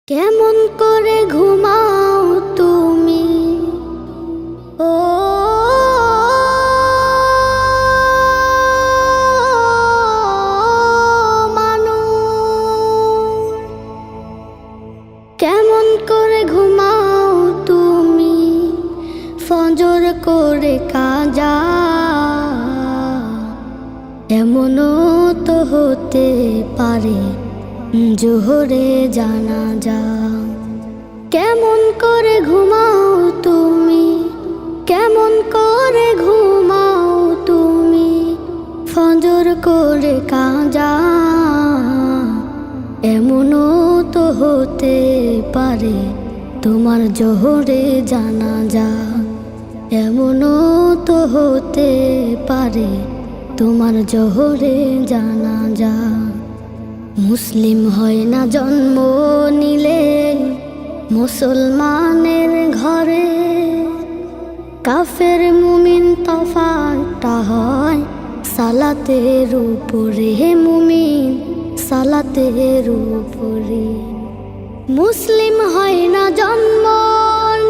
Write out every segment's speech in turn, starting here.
কেমন করে ঘুমাও তুমি ও মানুষ, কেমন করে ঘুমাও তুমি ফজর করে কাজা। এমনও তো হতে পারে জোহরে জানাজা। কেমন করে ঘুমাও তুমি, কেমন করে ঘুমাও তুমি ফজর করে কাজা। এমনও তো হতে পারে তোমার জোহরে জানাজা। এমনও তো হতে পারে তোমার জোহরে জানাজা। মুসলিম হয় না জন্ম নিলে মুসলমানের ঘরে, কাফের মুমিন তফাৎটা হয় সালাতের উপরে। মুমিন সালাতের উপরে। মুসলিম হয় না জন্ম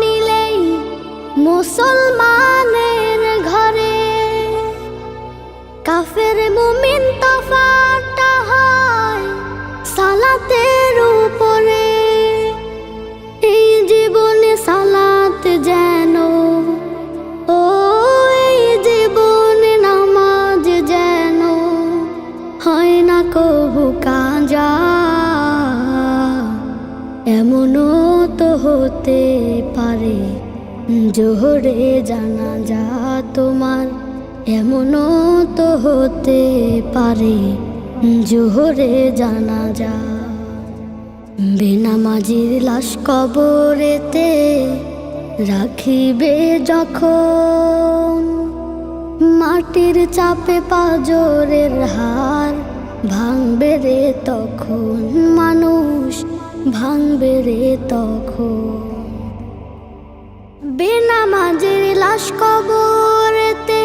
নিলেই মুসলমানের ঘরে, কাফের মুমিন তফাৎটা হয় সালাতের উপরে। এই জীবনে সালাত যেন ও, এই জীবনে নামাজ যেন হয় না কবু কাজা। এমনও তো হতে পারে জোহরে জানাজা তোমার। এমনও তো হতে পারে জোহরে জানাজা। বেনামাজির লাশ কবরেতে রাখিবে যখন, মাটির চাপে পাঁজরের হাড় ভাঙবে রে তখন। মানুষ ভাঙবে রে তখন। বেনামাজির লাশ কবরেতে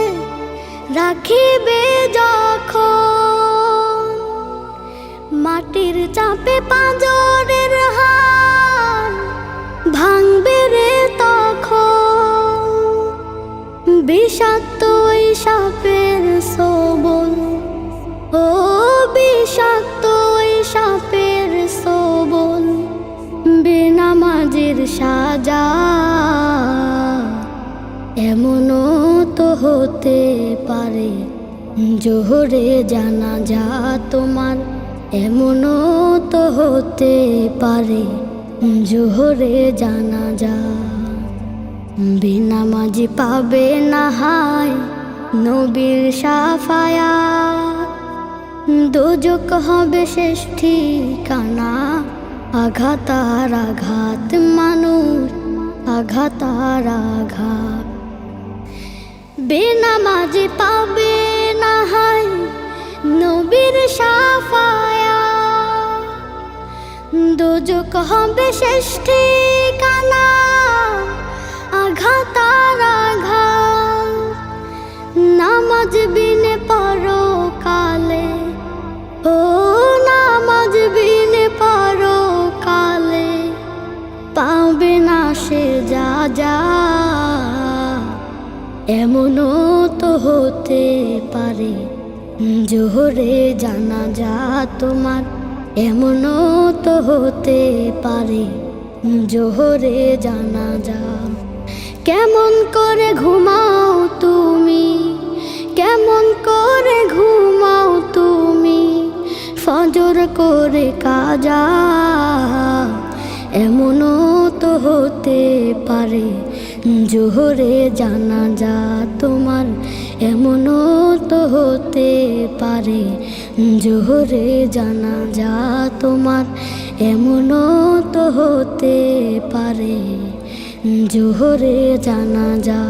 রাখিবে যখন, মাটির চাপে পাঁজরের হাড় ভাঙবে রে তখন। বিষাক্ত ওই সাপের সবল ও, বিষাক্ত ওই সাপের সবল বেনামাজির সাজা। এমনও তো হতে পারে জোহরে জানাজা তোমার। এমনও তো হতে পারে জোহরে জানাজা। বেনামাজি পাবে না হায় নবীর শাফায়াত, দোজক হবে শেষ ঠিকানা। আঘাত আর আঘাত মানুষ, আঘাত আর আঘাত। বেনামাজি পাবে না হায় নবীর শাফায়াত, দোজক হবে শেষ ঠিকানা। আঘাত আর আঘাত। নামাজ বিনে পরকালে ও, নামাজ বিনে পরকালে পাবে না সে যা যা। এমনও তো হতে পারে জোহরে জানাজা তোমার। এমনও তো হতে পারে জোহরে জানাজা। কেমন করে ঘুমাও তুমি, কেমন করে ঘুমাও তুমি ফজর করে কাজা। এমনও তো হতে পারে জোহরে জানাজা তোমার। এমনও তো হতে পারে জোহরে জানাজা তোমার। এমনও তো হতে পারে জোহরে জানাজা।